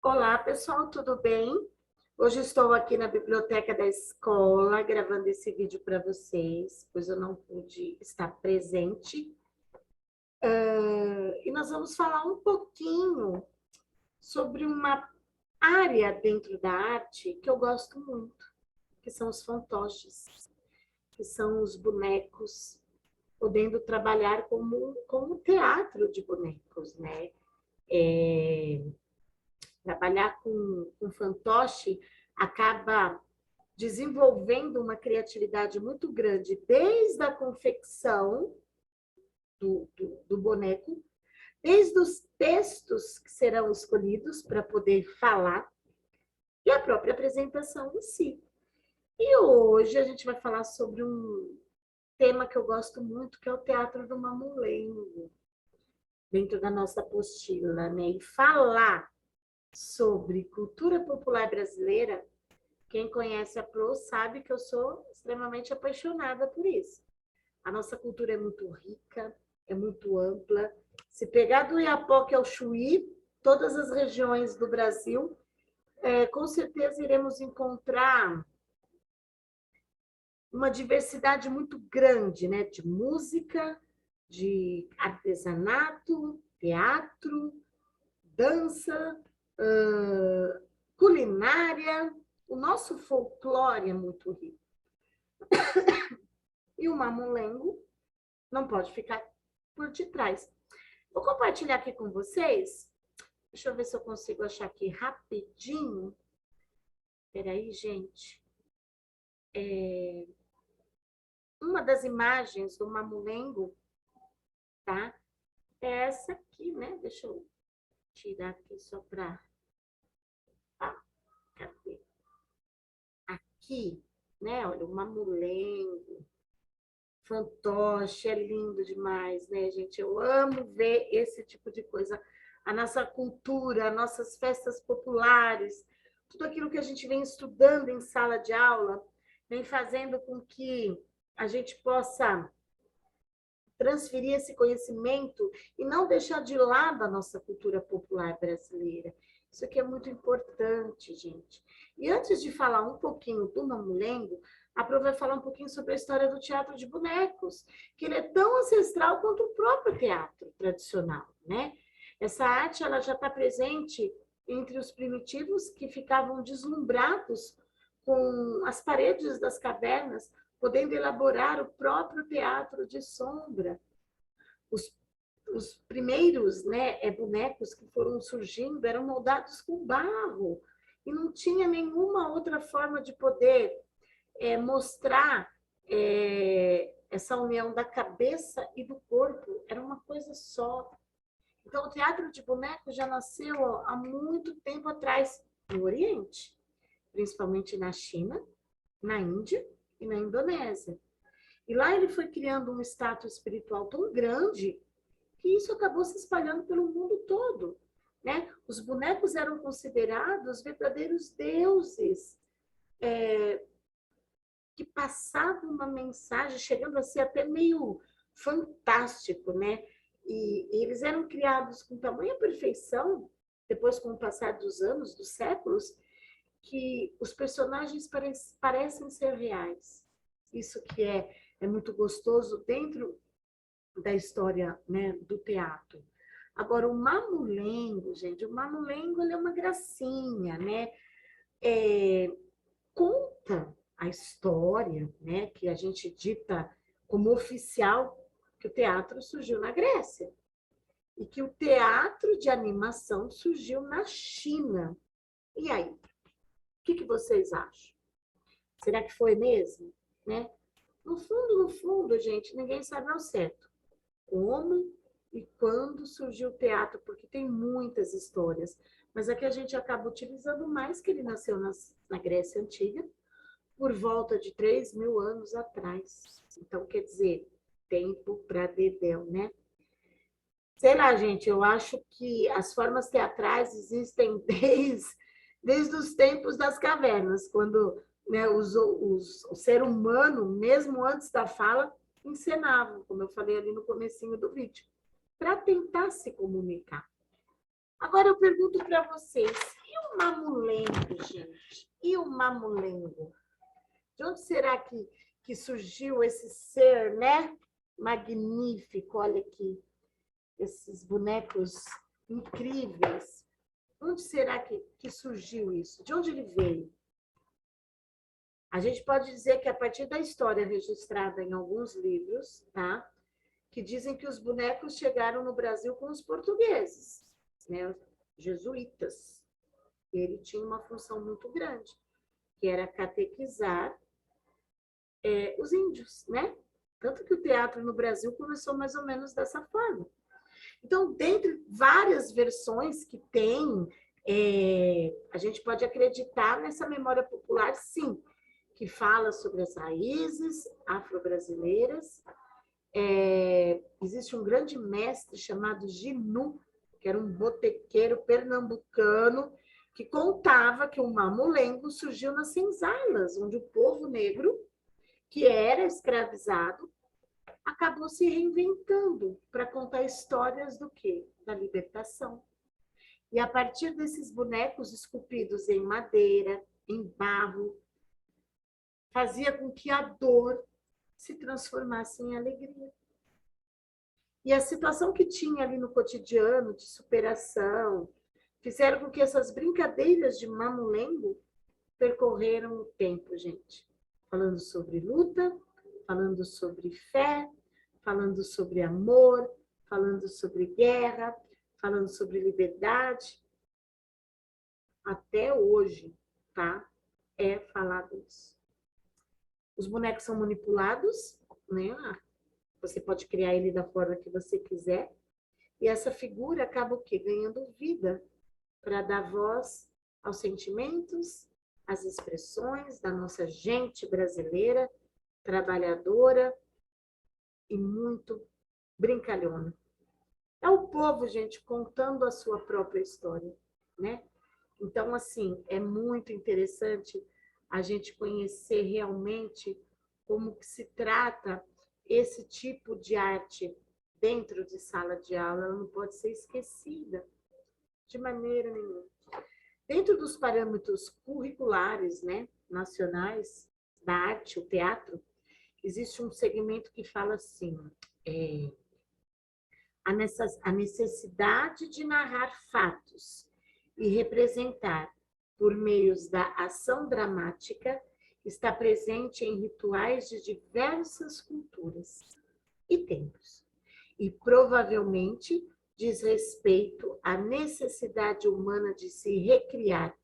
Olá, pessoal, tudo bem? Hoje estou aqui na biblioteca da escola gravando esse vídeo para vocês, pois eu não pude estar presente. E nós vamos falar um pouquinho sobre uma área dentro da arte que eu gosto muito, que são os fantoches, que são os bonecos, podendo trabalhar como teatro de bonecos, né? Trabalhar com fantoche acaba desenvolvendo uma criatividade muito grande, desde a confecção do boneco, desde os textos que serão escolhidos para poder falar e a própria apresentação em si. E hoje a gente vai falar sobre um tema que eu gosto muito, que é o teatro do mamulengo, dentro da nossa apostila, né? E falar sobre cultura popular brasileira, quem conhece a Pro sabe que eu sou extremamente apaixonada por isso. A nossa cultura é muito rica, é muito ampla. Se pegar do Iapoque ao Chuí, todas as regiões do Brasil, com certeza iremos encontrar uma diversidade muito grande, né? De música, de artesanato, teatro, dança, culinária. O nosso folclore é muito rico. E o mamulengo não pode ficar por detrás. Vou compartilhar aqui com vocês. Deixa eu ver se eu consigo achar aqui rapidinho. Peraí, gente. Uma das imagens do mamulengo, tá? É essa aqui, né? Deixa eu tirar aqui só para... Ah, cadê? Aqui, né? Olha, o mamulengo. Fantoche, é lindo demais, né, gente? Eu amo ver esse tipo de coisa. A nossa cultura, nossas festas populares, tudo aquilo que a gente vem estudando em sala de aula, vem fazendo com que a gente possa transferir esse conhecimento e não deixar de lado a nossa cultura popular brasileira. Isso aqui é muito importante, gente. E antes de falar um pouquinho do mamulengo, a Pro vai falar um pouquinho sobre a história do teatro de bonecos, que ele é tão ancestral quanto o próprio teatro tradicional, né? Essa arte ela já está presente entre os primitivos que ficavam deslumbrados com as paredes das cavernas, podendo elaborar o próprio teatro de sombra. Os primeiros, né, bonecos que foram surgindo eram moldados com barro e não tinha nenhuma outra forma de poder mostrar essa união da cabeça e do corpo, era uma coisa só. Então, o teatro de bonecos já nasceu há muito tempo atrás no Oriente, principalmente na China, na Índia e na Indonésia. E lá ele foi criando um status espiritual tão grande que isso acabou se espalhando pelo mundo todo, né? Os bonecos eram considerados verdadeiros deuses, que passavam uma mensagem, chegando a ser até meio fantástico, né? E eles eram criados com tamanha perfeição, depois com o passar dos anos, dos séculos, que os personagens parecem ser reais. Isso que é muito gostoso dentro da história, né, do teatro. Agora, o mamulengo, gente, o mamulengo ele é uma gracinha, né? Conta a história, né, que a gente dita como oficial, que o teatro surgiu na Grécia e que o teatro de animação surgiu na China. E aí, o que vocês acham? Será que foi mesmo? Né? No fundo, gente, ninguém sabe ao certo como e quando surgiu o teatro, porque tem muitas histórias. Mas aqui a gente acaba utilizando mais que ele nasceu na Grécia Antiga, por volta de 3.000 anos atrás. Então, quer dizer, tempo para dedéu, né? Sei lá, gente, eu acho que as formas teatrais existem desde os tempos das cavernas, quando, né, o ser humano, mesmo antes da fala, encenavam, como eu falei ali no comecinho do vídeo, para tentar se comunicar. Agora eu pergunto para vocês, e o mamulengo, gente? E o mamulengo? De onde será que surgiu esse ser, né? Magnífico, olha aqui, esses bonecos incríveis. Onde será que surgiu isso? De onde ele veio? A gente pode dizer que a partir da história registrada em alguns livros, tá? Que dizem que os bonecos chegaram no Brasil com os portugueses, né? Os jesuítas. Ele tinha uma função muito grande, que era catequizar os índios, né? Tanto que o teatro no Brasil começou mais ou menos dessa forma. Então, dentre várias versões que tem, a gente pode acreditar nessa memória popular, sim, que fala sobre as raízes afro-brasileiras. Existe um grande mestre chamado Ginu, que era um botequeiro pernambucano, que contava que o mamulengo surgiu nas senzalas, onde o povo negro, que era escravizado, acabou se reinventando para contar histórias do quê? Da libertação. E a partir desses bonecos esculpidos em madeira, em barro, fazia com que a dor se transformasse em alegria. E a situação que tinha ali no cotidiano, de superação, fizeram com que essas brincadeiras de mamulengo percorreram o tempo, gente. Falando sobre luta, falando sobre fé, falando sobre amor, falando sobre guerra, falando sobre liberdade. Até hoje, tá? É falado isso. Os bonecos são manipulados, né? Você pode criar ele da forma que você quiser. E essa figura acaba o quê? Ganhando vida para dar voz aos sentimentos, às expressões da nossa gente brasileira, trabalhadora e muito brincalhona. É o povo, gente, contando a sua própria história, né? Então, assim, é muito interessante a gente conhecer realmente como que se trata esse tipo de arte dentro de sala de aula. Ela não pode ser esquecida de maneira nenhuma. Dentro dos parâmetros curriculares, né, nacionais da arte, o teatro, existe um segmento que fala assim, a necessidade de narrar fatos e representar por meios da ação dramática está presente em rituais de diversas culturas e tempos, e provavelmente diz respeito à necessidade humana de se recriar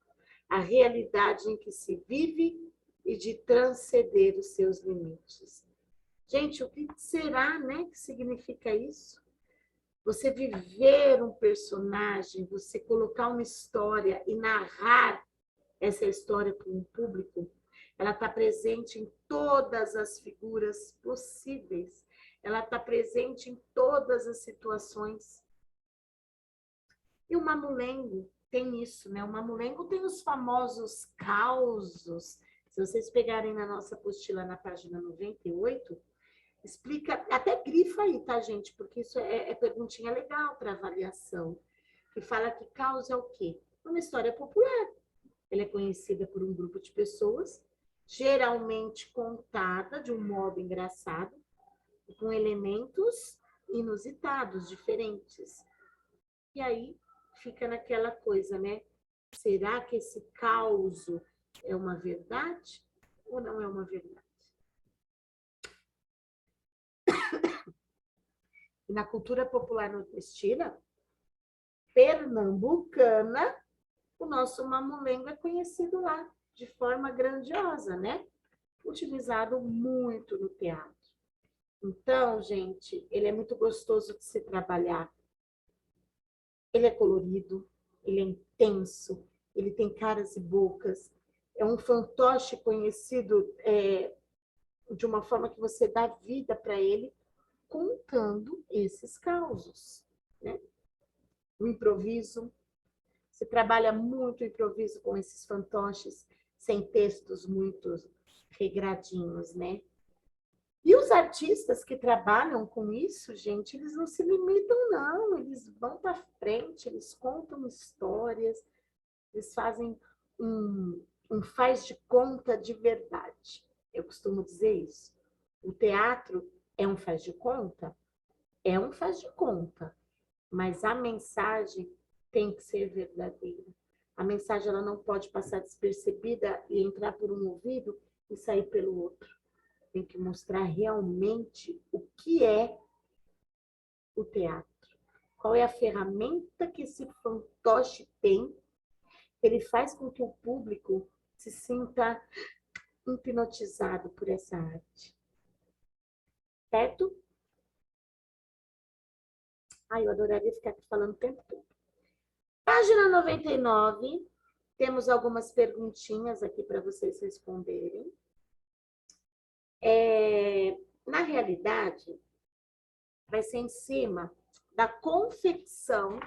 a realidade em que se vive e de transcender os seus limites. Gente, o que será, né, que significa isso? Você viver um personagem, você colocar uma história e narrar essa história para um público, ela está presente em todas as figuras possíveis. Ela está presente em todas as situações. E o mamulengo tem isso, né? O mamulengo tem os famosos causos. Se vocês pegarem na nossa apostila na página 98, explica, até grifa aí, tá, gente? Porque isso é perguntinha legal para avaliação. Que fala que causa é o quê? Uma história popular. Ela é conhecida por um grupo de pessoas, geralmente contada de um modo engraçado, com elementos inusitados, diferentes. E aí fica naquela coisa, né? Será que esse caos é uma verdade ou não é uma verdade? E na cultura popular nordestina, pernambucana, o nosso mamulengo é conhecido lá de forma grandiosa, né? Utilizado muito no teatro. Então, gente, ele é muito gostoso de se trabalhar. Ele é colorido, ele é intenso, ele tem caras e bocas. É um fantoche conhecido de uma forma que você dá vida para ele, contando esses causos, né? O improviso. Você trabalha muito o improviso com esses fantoches, sem textos muito regradinhos, né? E os artistas que trabalham com isso, gente, eles não se limitam, não. Eles vão para frente, eles contam histórias. Eles fazem um faz de conta de verdade. Eu costumo dizer isso. O teatro é um faz de conta? É um faz de conta, mas a mensagem tem que ser verdadeira. A mensagem ela não pode passar despercebida e entrar por um ouvido e sair pelo outro. Tem que mostrar realmente o que é o teatro. Qual é a ferramenta que esse fantoche tem? Ele faz com que o público se sinta hipnotizado por essa arte. Certo? Ai, eu adoraria ficar aqui falando o tempo todo. Página 99. Temos algumas perguntinhas aqui para vocês responderem. Na realidade, vai ser em cima da confecção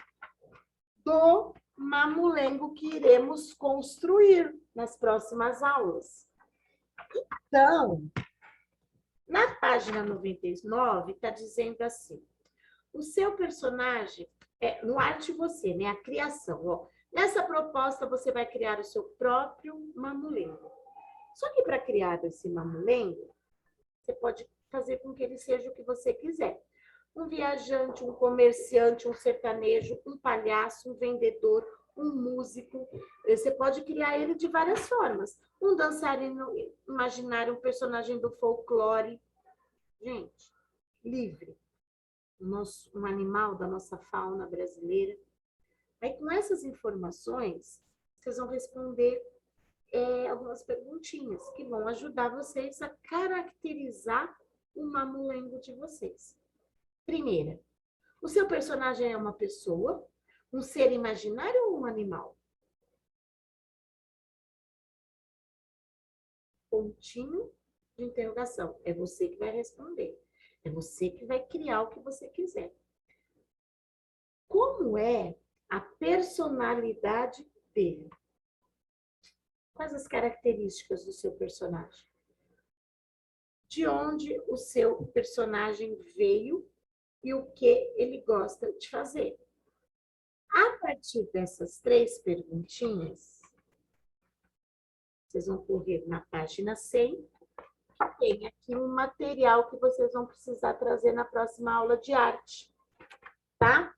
do mamulengo que iremos construir nas próximas aulas. Então, na página 99, está dizendo assim, o seu personagem, no Arte Você, né? A criação. Ó. Nessa proposta, você vai criar o seu próprio mamulengo. Só que para criar esse mamulengo, você pode fazer com que ele seja o que você quiser. Um viajante, um comerciante, um sertanejo, um palhaço, um vendedor, um músico. Você pode criar ele de várias formas. Um dançarino imaginário, um personagem do folclore. Gente, livre. Um animal da nossa fauna brasileira. Aí, com essas informações, vocês vão responder algumas perguntinhas que vão ajudar vocês a caracterizar o mamulengo de vocês. Primeira, o seu personagem é uma pessoa, um ser imaginário ou um animal? Pontinho de interrogação. É você que vai responder. É você que vai criar o que você quiser. Como é a personalidade dele? Quais as características do seu personagem? De onde o seu personagem veio e o que ele gosta de fazer? A partir dessas 3 perguntinhas, vocês vão correr na página 100, que tem aqui um material que vocês vão precisar trazer na próxima aula de arte, tá?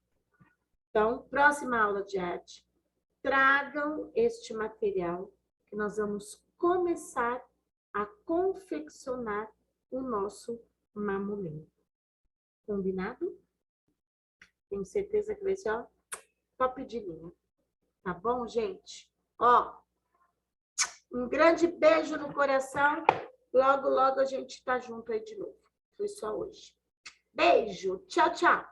Então, próxima aula de arte, tragam este material que nós vamos começar a confeccionar o nosso mamulengo. Combinado? Tenho certeza que vai ser, ó, top de linha. Tá bom, gente? Ó, um grande beijo no coração. Logo, logo a gente tá junto aí de novo. Foi só hoje. Beijo. Tchau, tchau.